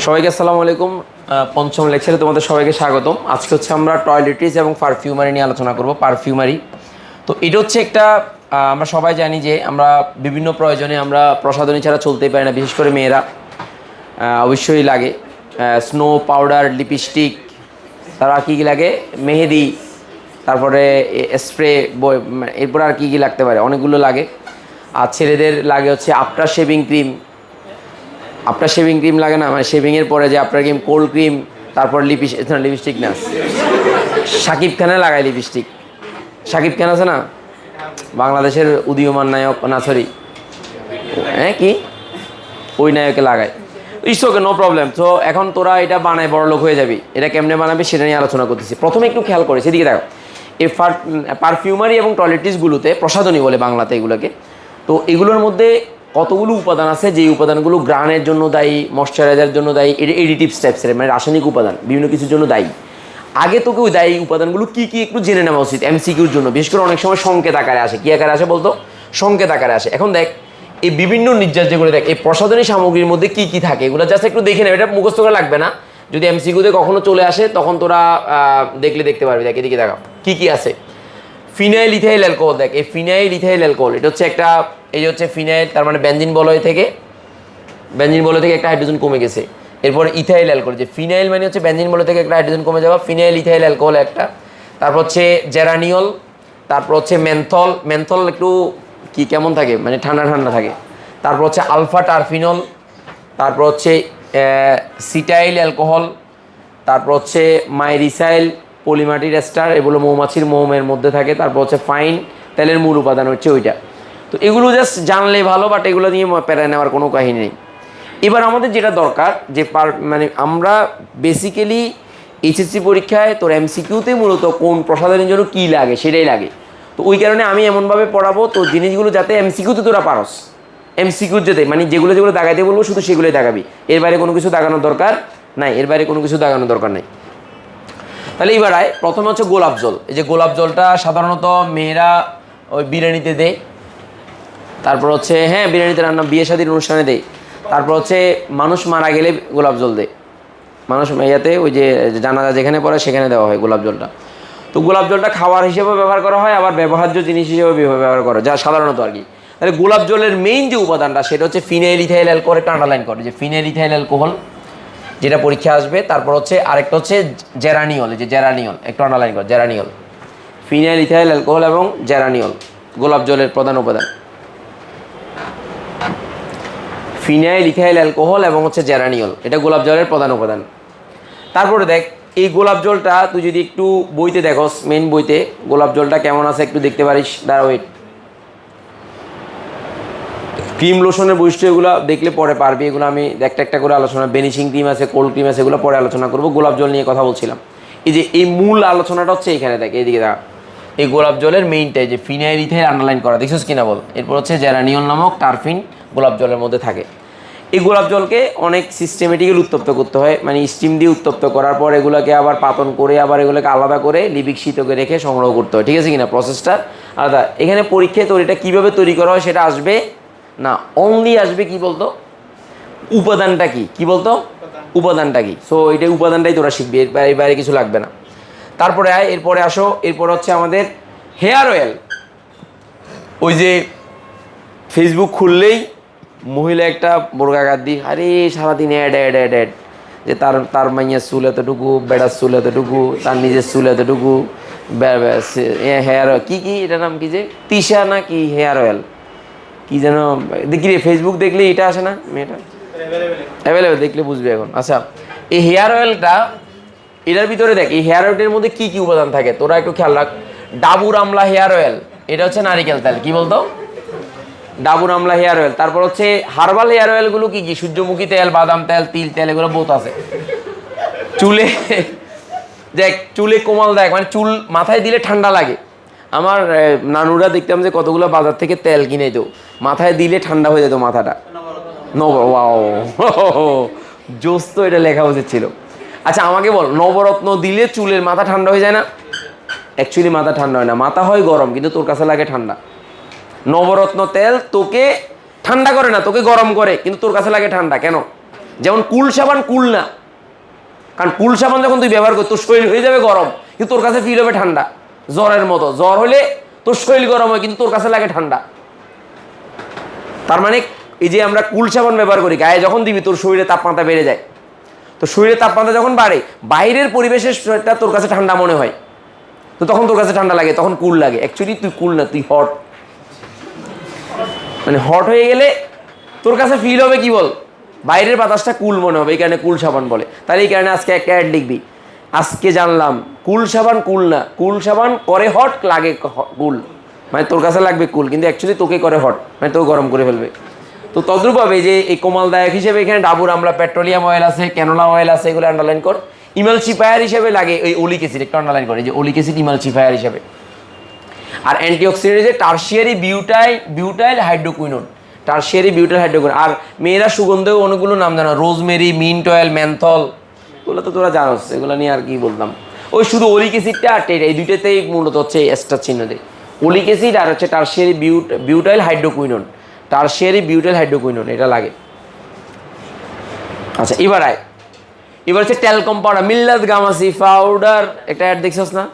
সবাইকে আসসালামু আলাইকুম। পঞ্চম লেকচারে তোমাদের সবাইকে স্বাগতম। আজকে হচ্ছে আমরা টয়লেট্রিজ এবং পারফিউমারি নিয়ে আলোচনা করব। পারফিউমারি তো এটা হচ্ছে একটা আমরা সবাই জানি যে আমরা বিভিন্ন প্রয়োজনে আমরা প্রসাধনী ছাড়া চলতেই পারি না, বিশেষ করে মেয়েরা অবশ্যই লাগে স্নো পাউডার, লিপস্টিক, তারা কী কী লাগে, মেহেদি, তারপরে স্প্রে, এরপরে আর কী কী লাগতে পারে, অনেকগুলো লাগে। আর ছেলেদের লাগে হচ্ছে after shaving cream. After shaving cream লাগে না, মানে শেভিংয়ের পরে যে আফটার ক্রিম, কোল্ড ক্রিম, তারপর লিপস্টিক না, শাকিব খানে লাগায় লিপস্টিক। শাকিব খান আছে না, বাংলাদেশের উদীয়মান নায়ক, না সরি হ্যাঁ কি, ওই নায়কে লাগায়। It's okay, no problem. তো এখন তোরা এটা বানায় বড় লোক হয়ে যাবি, এটা কেমনে বানাবি সেটা নিয়ে আলোচনা করতেছি। প্রথমে একটু খেয়াল করে সেদিকে দেখো, এই পারফিউমারি এবং টয়লেট্রিজগুলোতে, প্রসাধনী বলে বাংলাতে এগুলোকে, তো এগুলোর মধ্যে কতগুলো উপাদান আছে, যে উপাদানগুলো গ্রানের জন্য দায়ী, ময়শ্চারাইজার জন্য দায়ী, এটা এডিটিভস টাইপসের, মানে রাসায়নিক উপাদান বিভিন্ন কিছুর জন্য দায়ী। আগে তোকে ওই দায়ী উপাদানগুলো কী কী একটু জেনে নেওয়া উচিত এমসিকিউর জন্য। বিশেষ করে অনেক সময় সংকেত আকারে আসে। কী আকারে আসে বলতো? সংকেত আকারে আসে। এখন দেখ, এই বিভিন্ন নির্যাস যেগুলো, দেখ এই প্রসাধনী সামগ্রীর মধ্যে কী কী থাকে এগুলো জাস্ট একটু দেখে নেবে, এটা মুখস্থ করে লাগবে না। যদি এমসিকিউতে কখনো চলে আসে তখন তোরা দেখতে পারবি। দেখ এদিকে দেখা কী কী আছে। ফিনাইল ইথাইল অ্যালকোহল, দেখ এই ফিনাইল ইথাইল অ্যালকোহল, এটা হচ্ছে একটা, এই যে হচ্ছে ফিনাইল, তার মানে বেনজিন বলয় থেকে একটা হাইড্রোজেন কমে গেছে। এরপর ইথাইল অ্যালকোহল, যে ফিনাইল মানে হচ্ছে বেনজিন বলয় থেকে একটা হাইড্রোজেন কমে যাওয়া, ফিনাইল ইথাইল অ্যালকোহল একটা। তারপর হচ্ছে জেরানিয়ল, তারপর হচ্ছে মেনথল। মেনথল একটু কি কেমন থাকে, মানে ঠান্ডা ঠান্ডা থাকে। তারপর হচ্ছে আলফা টারফিনল, তারপর হচ্ছে সিটাইল অ্যালকোহল, তারপর হচ্ছে মাইরিসাইল পলিমাটির এস্টার, এগুলো মৌমাছির মোমের মধ্যে থাকে। তারপর হচ্ছে ফাইন তেলের মূল উপাদান হচ্ছে ওইটা। তো এগুলো জাস্ট জানলে ভালো, বাট এগুলো নিয়ে প্যারা নেওয়ার কোনো কাহিনী নেই। এবার আমাদের যেটা দরকার, যে মানে আমরা বেসিক্যালি এইচএসসি পরীক্ষায় তোর এমসিকিউতে মূলত কোন প্রসাধনের জন্য কী লাগে সেটাই লাগে। তো ওই কারণে আমি এমনভাবে পড়াবো তো জিনিসগুলো যাতে এমসিকিউতে তোরা পারস। এমসিকিউর যেতে মানে যেগুলো দাগাইতে বলবো শুধু সেগুলোই দাগাবি, এর বাইরে কোনো কিছু দাগানোর দরকার নাই, তাহলে এবার আয়, প্রথমে হচ্ছে গোলাপ জল। এই যে গোলাপ জলটা সাধারণত মেয়েরা ওই বিরিয়ানিতে দেয়, তারপর হচ্ছে হ্যাঁ বিরিয়ানিতে রান্না, বিয়ে শাদীর অনুষ্ঠানে দেয়। তারপর হচ্ছে মানুষ মারা গেলে গোলাপ জল দেয়, মানুষ ইয়াতে ওই যে জানাজা যেখানে পড়ে সেখানে দেওয়া হয় গোলাপ জলটা। তো গোলাপ জলটা খাওয়ার হিসেবে ব্যবহার করা হয়, আবার ব্যবহার্য জিনিস হিসেবে ব্যবহার করা যা সাধারণত আর কি। তাহলে গোলাপ জলের মেইন যে উপাদানটা সেটা হচ্ছে ফিনাইল ইথাইল অ্যালকোহল, একটা আন্ডারলাইন করে যে ফিনাইল ইথাইল অ্যালকোহল, যেটা পরীক্ষা আসবে। তারপর হচ্ছে আরেকটা হচ্ছে জেরানিয়ল, যে জেরানিয়ল একটু আন্ডারলাইন কর, জেরানিয়ল। ফিনাইল ইথাইল অ্যালকোহল এবং জেরানিয়ল গোলাপ জলের প্রধান উপাদান। ফিনাইল ইথাইল অ্যালকোহল এবং হচ্ছে জেরানিয়ল, এটা গোলাপ জলের প্রধান উপাদান। তারপরে দেখ এই গোলাপ জলটা তুই যদি একটু বইতে দেখোস, মেন বইতে গোলাপ জলটা কেমন আছে একটু দেখতে পারিস। দাঁড়া ওয়েট, ক্রিম লোশনের বৈশিষ্ট্য এগুলো দেখলে পরে পারবি, এগুলো আমি একটা একটা করে আলোচনা, বেনিশিং ক্রিম আছে, কোল্ড ক্রিম আছে, এগুলো পরে আলোচনা করবো। গোলাপ জল নিয়ে কথা বলছিলাম। এই যে এই মূল আলোচনাটা হচ্ছে এখানে, দেখ এইদিকে দেখা, এই গোলাপ জলের মেইনটাই যে ফিনাইল ইথাইল আন্ডারলাইন করা, দেখছিস কিনা বল। এরপর হচ্ছে জেরানিয়ল নামক টারফিন গোলাপ জলের মধ্যে থাকে। এই গোলাপ জলকে অনেক সিস্টেমেটিক্যালি উত্তপ্ত করতে হয়, মানে স্টিম দিয়ে উত্তপ্ত করার পর এগুলোকে আবার পাতন করে আবার এগুলোকে আলাদা করে লিপিক শীতকে রেখে সংগ্রহ করতে হয়, ঠিক আছে কিনা, প্রসেসটা আলাদা। এখানে পরীক্ষায় তোর এটা কীভাবে তৈরি করা হয় সেটা আসবে না, অনলি আসবে কি বলতো, উপাদানটা কি বলতো, উপাদানটা কি। সো এটা উপাদানটাই তোরা শিখবি, এর বাইরে কিছু লাগবে না। তারপরে আয়, এরপরে আসো, এরপর হচ্ছে আমাদের হেয়ার অয়েল। ওই যে ফেসবুক খুললেই মহিলা একটা বোরকাঘাত দিই, আরে সারাদিন অ্যাড অ্যাড অ্যাড অ্যাড, যে তার মাইয়ার চুল এতটুকু, বেড়ার চুল এতটুকু, তার নিজের চুল এতটুকু, হেয়ার কি এটার নাম কি, যে তিশা না কি হেয়ার অয়েল কি যেন, দেখি রে ফেসবুক দেখলে এটা আসে না, মেয়েটা অ্যাভেলেবেল, দেখলে বুঝবে এখন। আচ্ছা, এই হেয়ার অয়েলটা, এটার ভিতরে দেখ এই হেয়ার অয়েলটার মধ্যে কি কি উপাদান থাকে তোরা একটু খেয়াল রাখ। ডাবুর আমলা হেয়ার অয়েল, এটা হচ্ছে নারিকেল তেল, কি বলতো, ডাবুর আমলা হেয়ার অয়েল। তারপর হচ্ছে হার্বাল হেয়ার অয়েলগুলো কি সূর্যমুখী তেল, বাদাম তেল, তিল তেল, এগুলো বহুত আছে। চুলে দেখ, চুলে কোমল দেখ, মানে চুল মাথায় দিলে ঠান্ডা লাগে। আমার নানুরা দেখতাম যে কতগুলো বাজার থেকে তেল কিনে তো মাথায় দিলে ঠান্ডা হয়ে যেত মাথাটা। ওয়াও জোস, তো এটা লেখা উচিত ছিল। আচ্ছা আমাকে বল, নবরত্ন দিলে চুলের মাথা ঠান্ডা হয়ে যায় না? অ্যাকচুয়ালি মাথা ঠান্ডা হয় না, মাথা হয় গরম, কিন্তু তোর কাছে লাগে ঠান্ডা। নবরত্ন তেল তোকে ঠান্ডা করে না, তোকে গরম করে, কিন্তু তোর কাছে লাগে ঠান্ডা। কেন? যেমন কুল সাবান কুল না, কারণ কুল সাবান যখন তুই ব্যবহার কর তোর শরীর হয়ে যাবে গরম, কিন্তু তোর কাছে ফিল হবে ঠান্ডা, জ্বরের মতো। জ্বর হলে তোর শরীর গরম হয়, কিন্তু তোর কাছে লাগে ঠান্ডা। তার মানে এই যে আমরা কুল সাবান ব্যবহার করি, গায়ে যখন দিবি তোর শরীরে তাপমাত্রা বেড়ে যায়। তো শরীরের তাপমাত্রা যখন বাড়ে, বাইরের পরিবেশের তোর কাছে ঠান্ডা মনে হয়, তো তখন তোর কাছে ঠান্ডা লাগে, তখন কুল লাগে। অ্যাকচুয়ালি তুই কুল না, তুই হট। মানে হট হয়ে গেলে তোর কাছে ফিল হবে কি বল, বাইরের বাতাসটা কুল মনে হবে, এই কারণে কুল সাবান বলে। তাহলে এই কারণে আজকে একটা অ্যাড লিখবি, আজকে জানলাম কুল সাবান কুল না, কুল সাবান করে হট, লাগে কুল। মানে তোর কাছে লাগবে কুল, কিন্তু অ্যাকচুয়ালি তোকে করে হট, মানে তোকে গরম করে ফেলবে। তো তদ্রূপভাবে যে এই কোমলদায়ক হিসেবে এখানে ডাবুর আমলা, পেট্রোলিয়াম অয়েল আছে, ক্যানোলা অয়েল আছে, এগুলো আন্ডারলাইন কর। ইমালসিফায়ার হিসেবে লাগে ওই ওলিক অ্যাসিড, একটু আন্ডারলাইন করে, যে ওলিক অ্যাসিড ইমালসিফায়ার হিসেবে। আর অ্যান্টিঅক্সিডেন্ট যে tertiary butyl hydroquinone, tertiary butyl hydroquinone. আর মেয়েরা সুগন্ধেও অনেকগুলো নাম জানো, রোজমেরি, মিন্ট অয়েল, ম্যান্থল, এগুলো তো তোরা জানোস, এগুলো নিয়ে আর কি বলতাম। ওই শুধু ওলিক অ্যাসিডটা আর টেট, এই দুইটাতেই মূলত হচ্ছে এস্টার চিহ্ন দেয়, ওলিক অ্যাসিড আর হচ্ছে tertiary butyl hydroquinone, tertiary butyl hydroquinone, এটা লাগে। আচ্ছা এবার হচ্ছে ট্যালকম পাউডার, মিল্লাত গামাসি পাউডার, একটা অ্যাড দেখছিস না,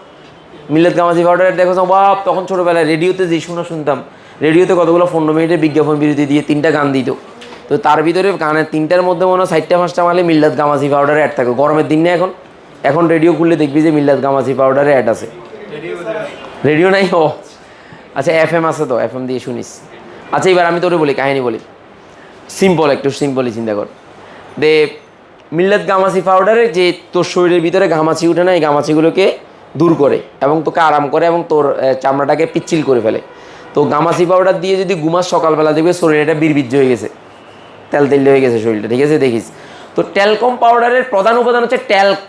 মিল্লাত গামাসি পাউডার অ্যাড দেখো বাপ, তখন ছোটোবেলায় রেডিওতে যে শুনতাম, রেডিওতে কতগুলো 15 মিনিটের বিজ্ঞাপন বিরতি দিয়ে 3টা গান দিত, তো তার ভিতরে গানের 3টার মধ্যে মনে হয় 4টা-5টা মালে মিল্লাত গামাসি পাউডারে অ্যাড থাকে। গরমের দিন না এখন রেডিও খুললে দেখবি যে মিল্লাত গামাসি পাউডারে অ্যাড আছে। রেডিও নাই? ও আচ্ছা, FM আছে, তো FM দিয়ে শুনিস। আচ্ছা এবার আমি তোরে বলি, কাহিনী বলি, সিম্পল, একটু সিম্পলি চিন্তা কর। দে মিল্লাত গামাসি পাউডারে যে তোর শরীরের ভিতরে ঘামাচি উঠে না, এই ঘামাচিগুলোকে দূর করে এবং তোকে আরাম করে এবং তোর চামড়াটাকে পিচ্ছিল করে ফেলে। তো গামাসি পাউডার দিয়ে যদি ঘুমাস, সকালবেলা দেখবে শরীরটা বিরবিজ্জ হয়ে গেছে, তেল হয়ে গেছে শরীরটা, ঠিক আছে? দেখিস তো ট্যালকম পাউডারের প্রধান উপাদান হচ্ছে ট্যাল্ক।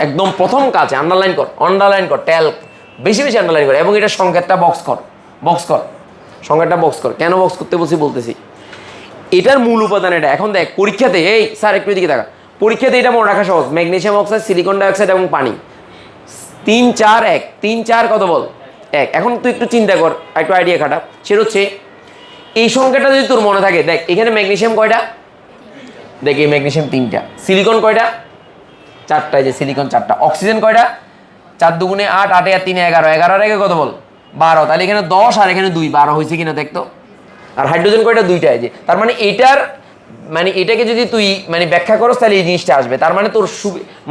একদম প্রথম কাজে আন্ডারলাইন কর ট্যাল্ক, বেশি আন্ডারলাইন কর, এবং এটা সংকেতটা বক্স কর, সংকেতটা বক্স কর। কেন বক্স করতে বলতেছি, এটার মূল উপাদান এটা। এখন দেখ পরীক্ষাতে, এই স্যার একটু এদিকে দেখা, পরীক্ষাতে এটা মনে রাখা সহজ, ম্যাগনেসিয়াম অক্সাইড, সিলিকন ডাইঅক্সাইড এবং পানি, 3-4-1, 3-4 কত বল 1। এখন তুই একটু চিন্তা কর, একটু আইডিয়া খাটা, সেটা হচ্ছে এই সংখ্যাটা যদি তোর মনে থাকে, দেখ এখানে ম্যাগনেসিয়াম কয়টা, দেখ এই ম্যাগনেসিয়াম 3টা, সিলিকন কয়টা 4টা, যে সিলিকন 4টা, অক্সিজেন কয়টা 4 দুগুণে 8, 8 আর 3 11, 11 আর 1 কত বল 12, তাহলে এখানে 10 আর এখানে 2, 12 হয়েছে কিনা দেখতো। আর হাইড্রোজেন কয়টা 2টা, যে তার মানে এটার মানে এটাকে যদি তুই মানে ব্যাখ্যা করস তাহলে এই জিনিসটা আসবে। তার মানে তোর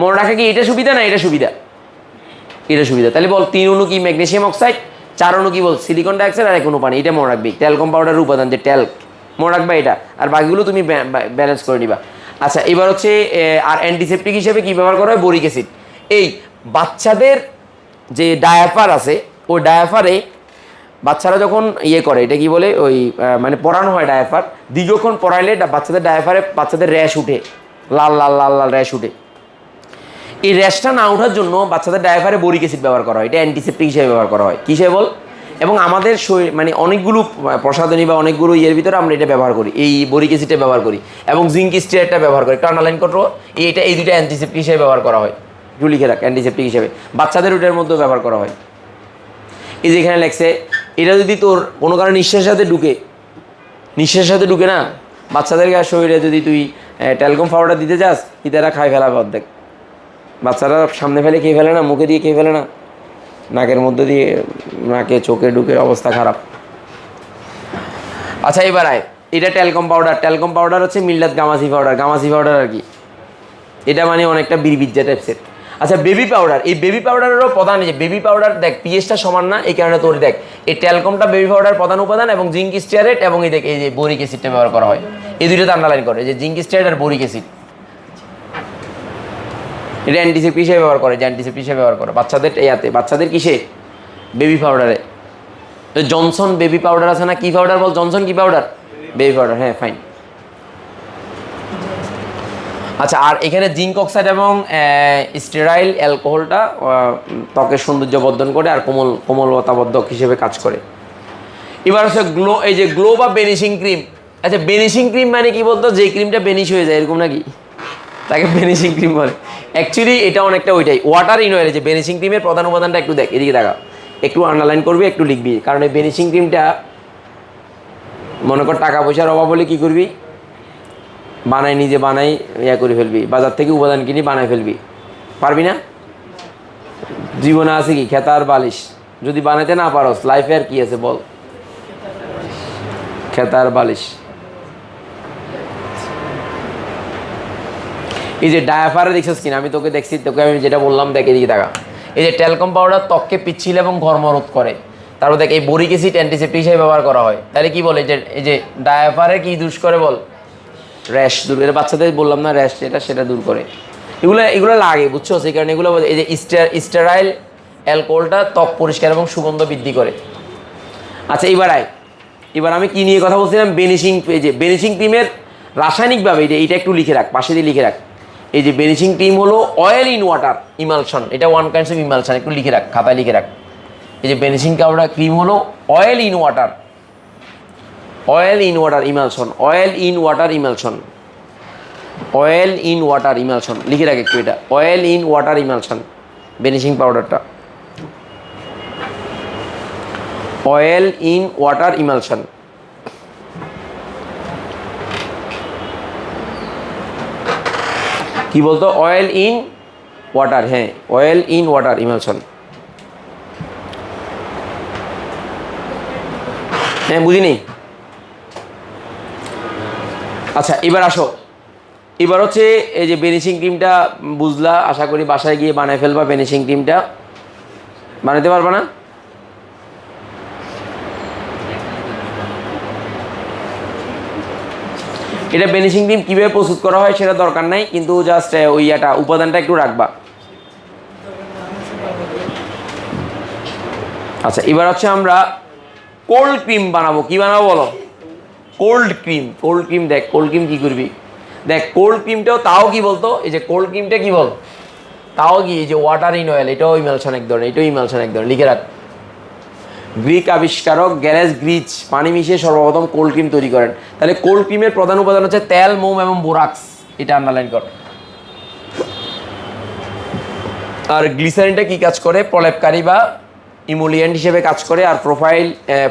মনে রাখা কি এটা সুবিধা না এটা সুবিধা, এটা সুবিধা। তাহলে বল 3 অণু কি ম্যাগনেসিয়াম অক্সাইড, 4 অণু কি বল সিলিকন ডাইঅক্সাইড, আর 1 অণু পানি, এটা মনে রাখবি। ট্যালকম পাউডারের উপাদান যে ট্যাল্ক, মনে রাখবা এটা, আর বাকিগুলো তুমি ব্যালেন্স করে নিবা। আচ্ছা এবার হচ্ছে আর অ্যান্টিসেপটিক হিসেবে কি ব্যবহার করা হয়, বোরিক অ্যাসিড। এই বাচ্চাদের যে ডায়াপার আছে, ওই ডায়াপারে বাচ্চারা যখন ইয়ে করে, এটা কি বলে, ওই মানে পরানো হয় ডায়াপার, দীর্ঘক্ষণ পরাইলে বাচ্চাদের ডায়াপারে বাচ্চাদের র্যাশ উঠে, লাল লাল লাল লাল র্যাশ উঠে। এই র্যাশটা না ওঠার জন্য বাচ্চাদের ডায়াপারে বোরিক অ্যাসিড ব্যবহার করা হয়, এটা অ্যান্টিসেপ্টিক হিসেবে ব্যবহার করা হয়। কিসে বল, এবং আমাদের শরীর মানে অনেকগুলো প্রসাধনী বা অনেকগুলো ইয়ের ভিতরে আমরা এটা ব্যবহার করি, এই বোরিক অ্যাসিডটা ব্যবহার করি, এবং জিঙ্ক স্টিরাইডটা ব্যবহার করি। একটু আন্ডারলাইন করো, এই দুইটা অ্যান্টিসেপ্টিক হিসেবে ব্যবহার করা হয়, একটু লিখে রাখ, অ্যান্টিসেপ্টিক হিসেবে বাচ্চাদের ওটার মধ্যেও ব্যবহার করা হয়। এই যে এখানে লেখছে, এটা যদি তোর কোনো কারণে নিঃশ্বাসের সাথে ঢুকে না, বাচ্চাদের শরীরে যদি তুই ট্যালকম পাউডার দিতে যাস, ইতারা খাই ফেলাবে অর্ধেক। বাচ্চারা সামনে ফেলে খেয়ে ফেলে না, মুখে দিয়ে খেয়ে ফেলে না, নাকের মধ্যে দিয়ে, নাকে চোখে ঢুকে অবস্থা খারাপ। আচ্ছা এবার আয়, এটা ট্যালকম পাউডার হচ্ছে মিল্লাত গামাসি পাউডার আর কি, এটা মানে অনেকটা বিরবিজ্জা টাইপসের। আচ্ছা বেবি পাউডার, এই বেবি পাউডারেরও প্রধান, যে বেবি পাউডার দেখ পিএইচটা সমান না, এই কারণে তোর দেখ এই ট্যালকমটা বেবি পাউডার প্রধান উপাদান, এবং জিঙ্ক স্টিয়ারেট এবং এই দেখ এই যে বোরিক অ্যাসিডটা ব্যবহার করা হয়, এই দুইটাতে আন্ডারলাইন করে, যে জিঙ্ক স্টিয়ারেট আর বোরিক অ্যাসিড, এটা অ্যান্টিসেপ্টিক হিসেবে ব্যবহার করে বাচ্চাদের বাচ্চাদের কিসে, বেবি পাউডারে। জনসন বেবি পাউডার আছে না, কি পাউডার বল, জনসন কি পাউডার, বেবি পাউডার, হ্যাঁ ফাইন। আচ্ছা আর এখানে জিঙ্ক অক্সাইড এবং স্টেরাইল অ্যালকোহলটা ত্বকের সৌন্দর্য বর্ধন করে আর কোমলতাবর্ধক হিসেবে কাজ করে। এবার হচ্ছে এই যে গ্লো বা বেনিশিং ক্রিম। আচ্ছা বেনিশিং ক্রিম মানে কি বলতো, যে ক্রিমটা বেনিশ হয়ে যায় এরকম নাকি, তাকে বেনিশিং ক্রিম বলে। অ্যাকচুয়ালি এটা অনেকটা ওইটাই, ওয়াটার ইন অয়েল। যে বেনিশিং ক্রিমের প্রধান উপাদানটা একটু দেখ, এদিকে দেখা, একটু আন্ডারলাইন করবি, একটু লিখবি, কারণ এই বেনিশিং ক্রিমটা মনে কর টাকা পয়সার অভাব হলে কী করবি, নিজে বানাই ইয়া করে ফেলবি, বাজার থেকে উপাদান কিনে বানাই ফেলবি, পারবি না? জীবনে আছে কি খেতার বালিশ? যদি বানাইতে না পারস লাইফে আর কি আছে বল? খেতার বালিশ। এই যে ডায়াফারে দেখছিস কিনা, আমি তোকে দেখছি, তোকে আমি যেটা বললাম দেখ এদিকে দেখা। এই যে ট্যালকম পাউডার ত্বককে পিচ্ছিল এবং ঘর্মরোধ করে। তারপর দেখ এই বোরিক অ্যাসিড অ্যান্টিসেপ্টিক হিসেবে ব্যবহার করা হয়। তাহলে কি বলে যে এই যে ডায়াফারে কি দূর করে বল? র্যাশ দূর করে। বাচ্চাদের বললাম না র্যাশ যেটা সেটা দূর করে। এগুলো লাগে বুঝছো, সেই কারণে এগুলো এই যে স্টেরাইল অ্যালকোহলটা ত্বক পরিষ্কার এবং সুগন্ধ বৃদ্ধি করে। আচ্ছা এবার আমি কি নিয়ে কথা বলছিলাম? বেনিশিং। এই যে বেনিশিং ক্রিমের রাসায়নিকভাবে এইটা একটু লিখে রাখ, পাশে দিয়ে লিখে রাখ। এই যে বেনিশিং ক্রিম হলো অয়েল ইন ওয়াটার ইমালশন, এটা ওয়ান কাইন্ডস অফ ইমালশন, একটু লিখে রাখ, খাতায় লিখে রাখ। এই যে বেনিশিং পাউডার ক্রিম হলো oil in water emulsion, oil in water emulsion, oil in water emulsion লিখে রাখ একটু, এটা অয়েল ইন ওয়াটার ইমালশন বেনিশিং পাউডারটা, অয়েল ইন ওয়াটার ইমালশন। কি বলতো? অয়েল ইন ওয়াটার, হ্যাঁ অয়েল ইন ওয়াটার ইমালশন। হ্যাঁ বুঝিনি। আচ্ছা এবার আসো, এবার হচ্ছে এই যে বেনিশিং ক্রিমটা বুঝলা, আশা করি বাসায় গিয়ে বানায় ফেলবা। বেনিশিং ক্রিমটা বানাতে পারবা না? এটা বেনিশিং ক্রিম কীভাবে প্রস্তুত করা হয় সেটা দরকার নাই, কিন্তু জাস্ট ওই উপাদানটা একটু রাখবা। আচ্ছা এবার হচ্ছে আমরা কোল্ড ক্রিম বানাবো। কি বানাবো বলো? Cold cream. দেখ কোল্ড ক্রিম কী করবি, দেখ কোল্ড ক্রিমটাও তাও কি বলতো, এই যে কোল্ড ক্রিমটা কি বল, তাও কি এই যে ওয়াটার ইন অয়েল, এটাও ইমালশন এক ধরনের, এটাও ইমালশন এক ধরনের, লিখে রাখ। গ্রিক আবিষ্কারক গ্যারেজ গ্রিচ পানি মিশিয়ে সর্বপ্রথম কোল্ড ক্রিম তৈরি করেন। তাহলে কোল্ড ক্রিমের প্রধান উপাদান হচ্ছে তেল, মোম এবং বোরাক্স, এটা আন্ডারলাইন কর। আর গ্লিসারিনটা কি কাজ করে? প্রলেপকারী বা ইমোলিয়েন্ট হিসেবে কাজ করে। আর প্রোফাইল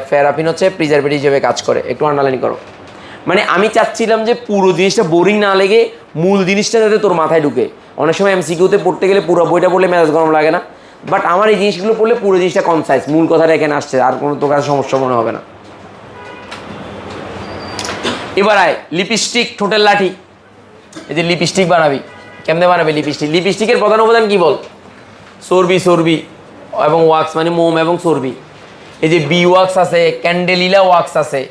প্যারাফিন হচ্ছে প্রিজারভেটিভ হিসেবে কাজ করে, একটু আন্ডারলাইন করো। মানে আমি চাচ্ছিলাম যে পুরো জিনিসটা বোরিং না লেগে মূল জিনিসটা যাতে তোর মাথায় ঢুকে। অনেক সময় এমসিকিউতে পড়তে গেলে পুরো বইটা পড়লে মেজাজ গরম লাগে না, বাট আমার এই জিনিসগুলো পড়লে পুরো জিনিসটা কনসাইজ, মূল কথাটা এখানে আসছে, আর কোনো তোর কাছে সমস্যা মনে হবে না। এবার আয় লিপস্টিক, ঠোঁটের লাঠি। এই যে লিপস্টিক বানাবি, কেমনে বানাবি লিপস্টিক? লিপস্টিকের প্রধান উপাদান কি বল? চর্বি এবং ওয়াক্স, মানে মোম এবং চর্বি। এই যে বি ওয়াক্স আছে, ক্যান্ডেলিলা ওয়াক্স আছে,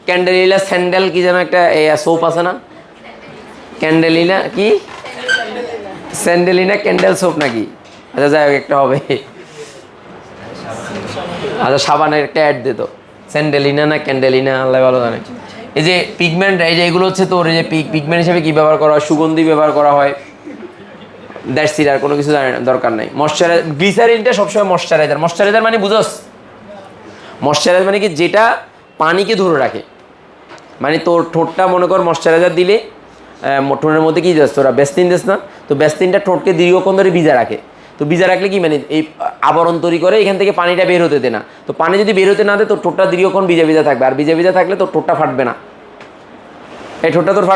ক্যান্ডেলিলা স্যান্ডেল কি যেন একটা সোপ আছে না, ক্যান্ডেলিনা কি স্যান্ডেলিনা ক্যান্ডেল সোপ নাকি? আচ্ছা যাই হোক একটা হবে। আচ্ছা সাবানের একটা অ্যাড দিত, স্যান্ডেলিনা না ক্যান্ডেলিনা আল্লাহ ভালো জানে। এই যে পিগমেন্ট, এই যে এগুলো হচ্ছে তোর এই যে পিগমেন্ট হিসেবে কী ব্যবহার করা হয়? সুগন্ধি ব্যবহার করা হয়। দ্যাটস ইট, আর কোনো কিছু দরকার নাই। গ্লিসারিনটা সবসময় ময়শ্চারাইজার মানে বুঝোস? ময়শ্চারাইজার মানে কি? যেটা পানিকে ধরে রাখে। মানে তোর ঠোঁটটা মনে কর ময়শ্চারাইজার দিলে ঠোঁটের মধ্যে কী দিস তোরা? বেস্তিন দিস না? তো বেস্তিনটা ঠোঁটকে দীর্ঘক্ষণ ধরে ভিজা রাখে। তো ভিজা রাখলে কি মানে এই আবরণ তৈরি করে, এখান থেকে পানিটা বের হতে দে না। তো পানি যদি বের হতে না দেয় তোর ঠোঁটটা দীর্ঘক্ষণ ভিজা থাকবে, আর ভিজা থাকলে তোর ঠোঁটটা ফাটবে না। এই ঠোঁটটা তোর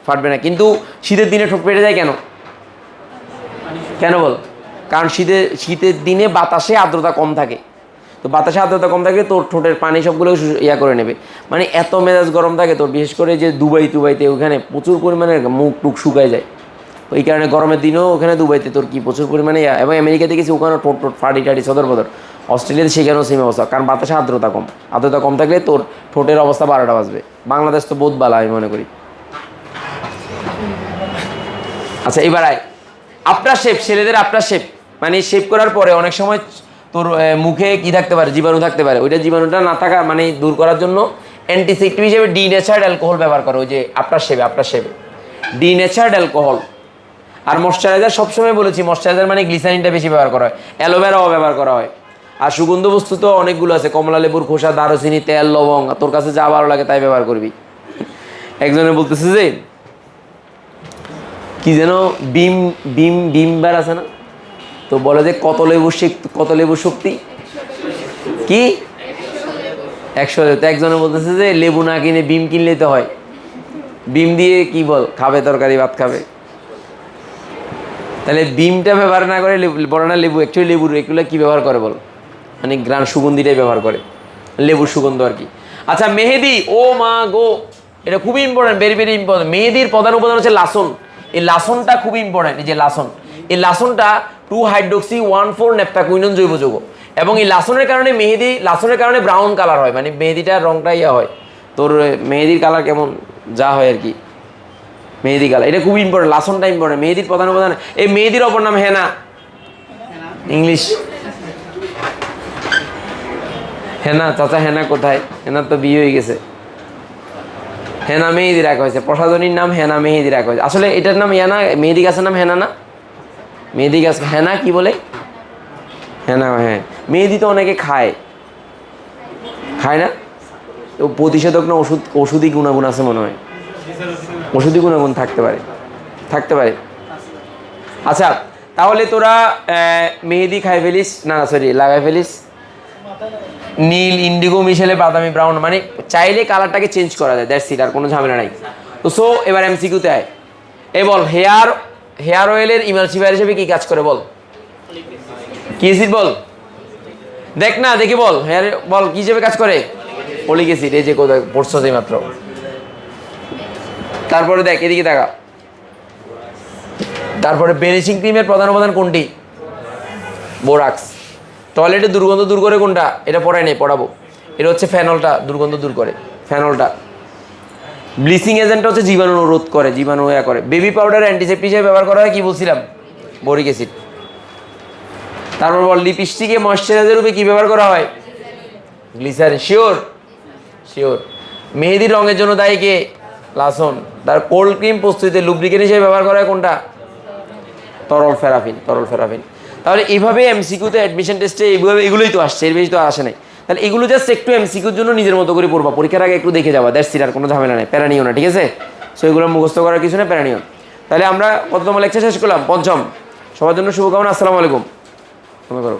ফাটবে না। কিন্তু শীতের দিনে ঠোঁট ফেটে যায় কেন বল? কারণ শীতের দিনে বাতাসে আর্দ্রতা কম থাকে। তো বাতাসে আর্দ্রতা কম থাকলে তোর ঠোঁটের পানি সবগুলো করে নেবে। মানে এত মেজাজ গরম থাকে তোর, বিশেষ করে যে দুবাইতে ওখানে প্রচুর পরিমাণে মুখ টুক শুকায় যায়। ওই কারণে গরমের দিনেও ওখানে দুবাইতে তোর কি প্রচুর পরিমাণে, এবং আমেরিকাতে গেছি ওখানেও ঠোঁট ফাটি সদর বদর। অস্ট্রেলিয়াতে সেখানেও সেম অবস্থা, কারণ বাতাসে আর্দ্রতা কম থাকলে তোর ঠোঁটের অবস্থা 12টা বাজবে। বাংলাদেশ তো বহুত বালা আমি মনে করি। আচ্ছা এবার আয় আফটার শেপ, ছেলেদের আফটার শেপ মানে শেপ করার পরে অনেক সময় তোর মুখে কি থাকতে পারে? জীবাণু থাকতে পারে। ওইটা জীবাণুটা না থাকা মানে দূর করার জন্য অ্যান্টিসেপ্টিক হিসেবে ডিনেচার্ড অ্যালকোহল ব্যবহার করে। ওই যে আফটার শেপে ডিনেচার্ড অ্যালকোহল। আর ময়শ্চারাইজার সবসময় বলেছি, ময়শ্চারাইজার মানে গ্লিসারিনটা বেশি ব্যবহার করা হয়, অ্যালোভেরাও ব্যবহার করা হয়। আর সুগন্ধ বস্তু তো অনেকগুলো আছে, কমলা লেবুর খোসা, দারুচিনি, তেল, লবঙ্গ। তোর কাছে যা ভালো লাগে তাই ব্যবহার করবি। একজনে বলতেছে যে কি যেন বিমবার আছে না, তো বলে যে কত লেবুর শক্তি কি 100 লেবু। তো একজনে বলতেছে যে লেবু না কিনে বিম কিনলেই তো হয়। বিম দিয়ে কি বল খাবে, তরকারি ভাত খাবে। তাহলে বিমটা ব্যবহার না করে বলে না লেবু, অ্যাকচুয়ালি লেবুর এগুলো কি ব্যবহার করে বল, মানে গ্রান সুগন্ধিটাই ব্যবহার করে, লেবুর সুগন্ধ আর কি। আচ্ছা মেহেদি, ও মা গো, এটা খুবই ইম্পর্টেন্ট, ভেরি ভেরি ইম্পর্টেন্ট। মেহেদির প্রধান উপাদান হচ্ছে লাসন। এই লাসনটা খুবই ইম্পর্টেন্ট। এই যে লাসন, এই লাসনটা 2-হাইড্রোক্সি-1,4 ন্যাপথাকুইনন জৈব যৌগ, এবং এই লাসনের কারণে মেহেদি, লাসনের কারণে ব্রাউন কালার হয়, মানে মেহেদিটার রংটা ইয়া হয়। তোর মেহেদির কালার কেমন যা হয় আর কি, মেহেদি কালার, এটা খুবই ইম্পর্টেন্ট, লাসনটা ইম্পর্টেন্ট। মেহেদির প্রধান উপাদান, এই মেহেদির অপর নাম হেনা, ইংলিশ হেনা। চাচা হেনা কোথায়? হেনার তো বিয়ে হয়ে গেছে। হেনা মেহেদি রাখা হয়েছে, প্রসাধনীর নাম হেনা মেহেদি রাখা হয়েছে। আসলে এটার নাম হেনা, মেহেদি গাছের নাম হেনা না, মেহেদি গাছ হেনা কি বলে, হেনা। হ্যাঁ, মেহেদি তো অনেকে খায়, খায় না? তো প্রতিষেধক না ওষুধ, ওষুধি গুণাগুণ আছে মনে হয়, ওষুধি গুণাগুণ থাকতে পারে, থাকতে পারে। আচ্ছা তাহলে তোরা মেহেদি খাই ফেলিস, না সরি লাগাই ফেলিস, নীল ইন্ডিগো মিশেলে বাদামি ব্রাউন, মানে চাইলে কালারটাকে চেঞ্জ করা যায়, দ্যাটস ইট, আর কোনো ঝামেলা নাই। তো সো এবার এমসিকিউতে আয়। এ বল, হেয়ার অয়েলের ইমালসিফায়ার হিসেবে কি কাজ করে বল, কি অ্যাসিড বল, দেখ না দেখি বল, হেয়ার বল কি হিসেবে কাজ করে, অলিক অ্যাসিড। এই যে কোথায় পড়ছো যে মাত্র। তারপরে দেখ এদিকে দেখা, তারপরে বেনিশিং ক্রিমের প্রধান উপাদান কোনটি, বোরাক্স। টয়লেটে দুর্গন্ধ দূর করে কোনটা, এটা পড়াই নেই, পড়াবো। এটা হচ্ছে ফেনলটা, দুর্গন্ধ দূর করে, ফেনলটা। ব্লিচিং এজেন্টটা হচ্ছে জীবাণু রোধ করে, জীবাণু ইয়া করে। বেবি পাউডার অ্যান্টিসেপ্টিক হিসেবে ব্যবহার করা হয়, কি বলছিলাম, বোরিক অ্যাসিড। তারপর বল, লিপস্টিকে ময়শ্চারাইজার রূপে কি ব্যবহার করা হয়, গ্লিসারিন। Sure, sure. মেহেদির রঙের জন্য দায়ী কে, লাসন। তার কোল্ড ক্রিম প্রস্তুতিতে লুব্রিকেন্ট হিসেবে ব্যবহার করা হয় কোনটা, তরল ফেরাফিন, তরল ফেরাফিন। তাহলে এইভাবে এমসিকিউতে অ্যাডমিশন টেস্টে এইভাবে এগুলোই তো আসছে, এর বেশি তো আসে নাই। তাহলে এগুলো জাস্ট একটু এমসিকিউর জন্য নিজের মতো করে পড়বা, পরীক্ষার আগে একটু দেখে যাবা, দ্যাটস ইট, আর কোনো ঝামেলা নেই, প্যারা নিও না, ঠিক আছে? সো এগুলো মুখস্থ করার কিছু নেই, প্যারা নিও। তাহলে আমরা কততম লেকচার শেষ করলাম, পঞ্চম। সবার জন্য শুভকামনা, আসসালামু আলাইকুম। করো।